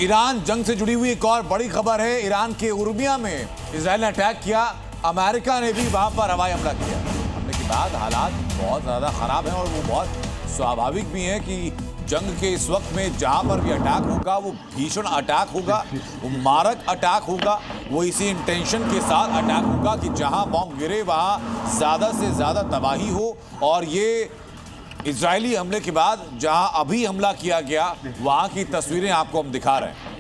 Iran जंग से जुड़ी हुई एक और बड़ी खबर है। ईरान के उर्मिया में इजराइल ने अटैक किया, अमेरिका ने भी वहां पर हवाई हमला किया। हमले के बाद हालात बहुत ज्यादा खराब हैं और वो बहुत स्वाभाविक भी है कि जंग के इस वक्त में जहां पर भी अटैक होगा वो भीषण अटैक होगा, वो मारक अटैक होगा, वो इसी इंटेंशन के साथ अटैक होगा कि जहां बॉम्ब गिरे वहां ज्यादा से ज्यादा तबाही हो। और ये इजरायली हमले के बाद जहां अभी हमला किया गया वहां की तस्वीरें आपको हम दिखा रहे हैं।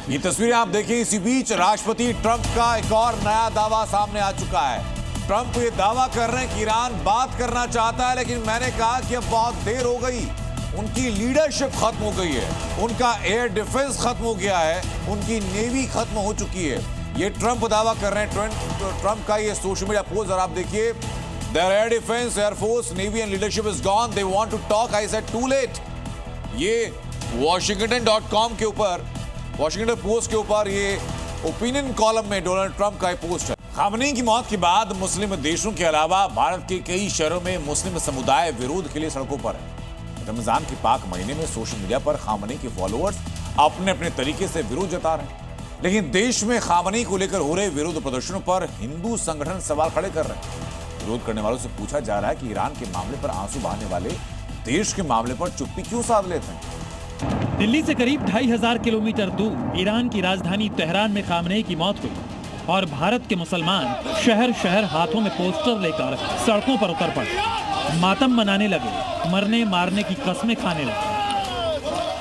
ये तस्वीरें आप देखें। इसी बीच राष्ट्रपति ट्रंप का एक और नया दावा सामने आ चुका है। ट्रंप ये दावा कर रहे हैं कि ईरान बात करना चाहता है, लेकिन मैंने कहा कि अब बहुत देर हो गई। उनकी लीडरशिप खत्म हो गई है, उनका एयर डिफेंस खत्म हो गया है, उनकी नेवी खत्म हो चुकी है। ये ट्रंप दावा कर रहे हैं। ट्रंप का ये सोशल मीडिया पोस्ट और आप देखिए, their air defence, air force, navy and leadership is gone, they want to talk, I said too late. ये washington.com के ऊपर, वॉशिंगटन पोस्ट के ऊपर ये ओपिनियन कॉलम में डोनाल्ड ट्रंप का पोस्ट है। खामनेई की मौत के बाद मुस्लिम देशों के अलावा भारत के कई शहरों में मुस्लिम समुदाय विरोध के लिए सड़कों पर है। रमजान के पाक महीने में सोशल मीडिया पर खामनेई के फॉलोअर्स अपने अपने तरीके से विरोध जता रहे हैं, लेकिन देश में खामनेई को लेकर हो रहे विरोध प्रदर्शनों पर हिंदू संगठन सवाल खड़े कर रहे हैं। विरोध करने वालों से पूछा जा रहा है कि ईरान के मामले पर आंसू बहाने वाले देश के मामले पर चुप्पी क्यों साध लेते हैं। दिल्ली से करीब 2500 किलोमीटर दूर ईरान की राजधानी तेहरान में खामनेई की मौत हुई और भारत के मुसलमान शहर शहर हाथों में पोस्टर लेकर सड़कों पर उतर पड़े, मातम मनाने लगे, मरने मारने की कस्में खाने लगे।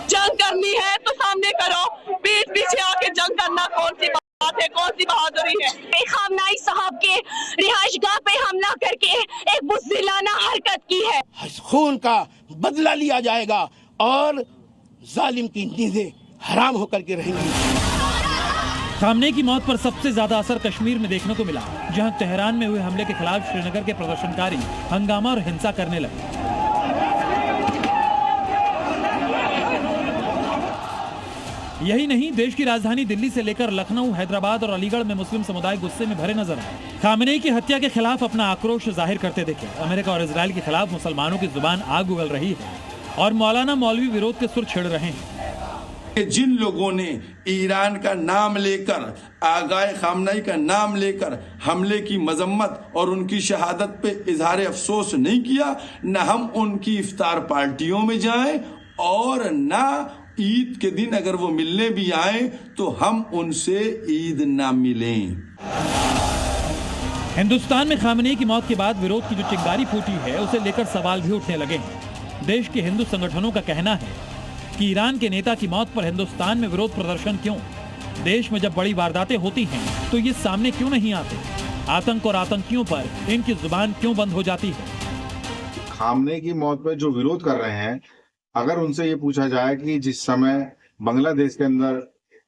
जंग करनी है तो सामने करो, पीठ पीछे आके जंग करना कौन सी बात है, कौन सी बहादुरी है। खामनेई साहब के रिहाइशगाह पे हमला करके एक बुज़दिलाना हरकत की है। खून का बदला लिया जाएगा और जालिम की नींदें हराम होकर के रहेंगी। खामनेई की मौत पर सबसे ज्यादा असर कश्मीर में देखने को मिला, जहां तेहरान में हुए हमले के खिलाफ श्रीनगर के प्रदर्शनकारी हंगामा और हिंसा करने लगे। यही नहीं, देश की राजधानी दिल्ली से लेकर लखनऊ, हैदराबाद और अलीगढ़ में मुस्लिम समुदाय गुस्से में भरे नजर आए। खामनेई की हत्या के खिलाफ अपना आक्रोश जाहिर करते दिखे। अमेरिका और इजराइल के खिलाफ मुसलमानों की जुबान आग उगल रही है और मौलाना मौलवी विरोध के सुर छिड़ रहे हैं। जिन लोगों ने ईरान का नाम लेकर, आगाए खामनेई का नाम लेकर हमले की मजम्मत और उनकी शहादत पे इजहार अफसोस नहीं किया, न हम उनकी इफ्तार पार्टियों में जाएं और न ईद के दिन अगर वो मिलने भी आए तो हम उनसे ईद ना मिलें। हिंदुस्तान में खामनेई की मौत के बाद विरोध की जो चिंगारी फूटी है, उसे लेकर सवाल भी उठने लगे हैं। देश के हिंदू संगठनों का कहना है कि ईरान के नेता की मौत पर हिंदुस्तान में विरोध प्रदर्शन क्यों? देश में जब बड़ी वारदातें होती हैं तो ये सामने क्यों नहीं आते? आतंक और आतंकियों पर इनकी जुबान क्यों बंद हो जाती है? खामनेई की मौत पर जो विरोध कर रहे हैं, अगर उनसे ये पूछा जाए कि जिस समय बांग्लादेश के अंदर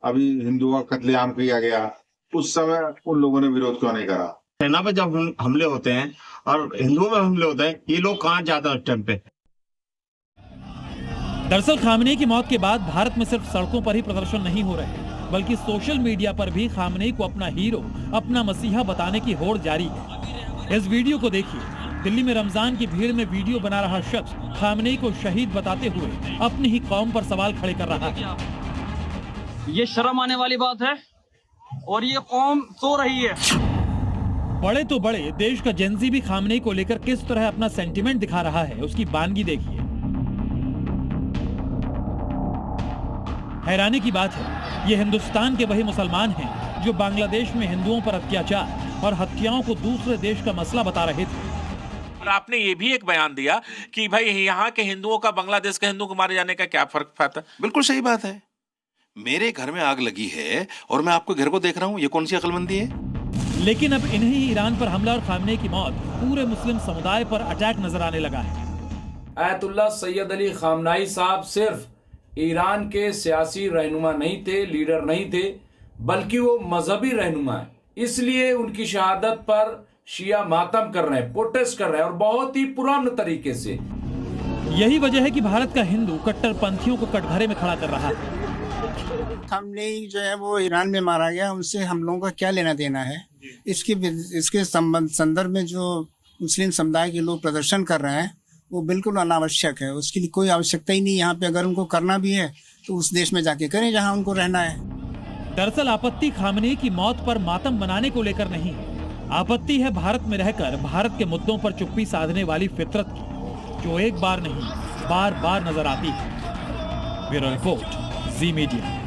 अभी हिंदुओं का कत्लेआम किया गया, उस समय उन लोगों ने विरोध क्यों नहीं करा? सेना पे जब हमले होते हैं और हिंदुओं में हमले होते हैं, ये लोग कहाँ जाते हैं उस टाइम पे? दरअसल खामनेई की मौत के बाद भारत में सिर्फ सड़कों पर ही प्रदर्शन नहीं हो रहे, बल्कि सोशल मीडिया पर भी खामनेई को अपना हीरो, अपना मसीहा बताने की होड़ जारी है। इस वीडियो को देखिए। दिल्ली में रमजान की भीड़ में वीडियो बना रहा शख्स खामनेई को शहीद बताते हुए अपनी ही कौम पर सवाल खड़े कर रहा है। ये शर्म आने वाली बात है और ये कौम सो रही है। बड़े तो बड़े देश का जेनजी भी खामनेई को लेकर किस तरह अपना सेंटिमेंट दिखा रहा है, उसकी बानगी देखिए। हैरानी की बात है, ये हिंदुस्तान के वही मुसलमान हैं जो बांग्लादेश में हिंदुओं पर अत्याचार और हत्याओं को दूसरे देश का मसला बता रहे थे। और आपने ये भी एक बयान दिया कि भाई यहाँ के हिंदुओं का बांग्लादेश के हिंदुओं को मारे जाने का क्या फर्क पड़ता? बिल्कुल सही बात है। मेरे घर में आग लगी है और मैं आपके घर को देख रहा हूँ, ये कौन सी अक्लमंदी है? लेकिन अब इन्हीं ईरान पर हमला और खामनेई की मौत पूरे मुस्लिम समुदाय पर अटैक नजर आने लगा है। आयतुल्लाह सैयद अली खामनेई साहब सिर्फ ईरान के सियासी रहनुमा नहीं थे, लीडर नहीं थे, बल्कि वो मजहबी रहनुमा है। इसलिए उनकी शहादत पर शिया मातम कर रहे हैं, प्रोटेस्ट कर रहे हैं और बहुत ही पुराने तरीके से। यही वजह है कि भारत का हिंदू कट्टरपंथियों को कटघरे में खड़ा कर रहा है। खामनेई जो है वो ईरान में मारा गया, उनसे हम लोगों का क्या लेना देना है? इसके संदर्भ में जो मुस्लिम समुदाय के लोग प्रदर्शन कर रहे हैं वो बिल्कुल अनावश्यक है। उसके लिए कोई आवश्यकता ही नहीं यहाँ पे। अगर उनको करना भी है तो उस देश में जाके करें जहाँ उनको रहना है। दरअसल आपत्ति खामनेई की मौत पर मातम मनाने को लेकर नहीं, आपत्ति है भारत में रहकर भारत के मुद्दों पर चुप्पी साधने वाली फितरत की, जो एक बार नहीं बार बार नजर आती है। ब्यूरो रिपोर्ट, जी मीडिया।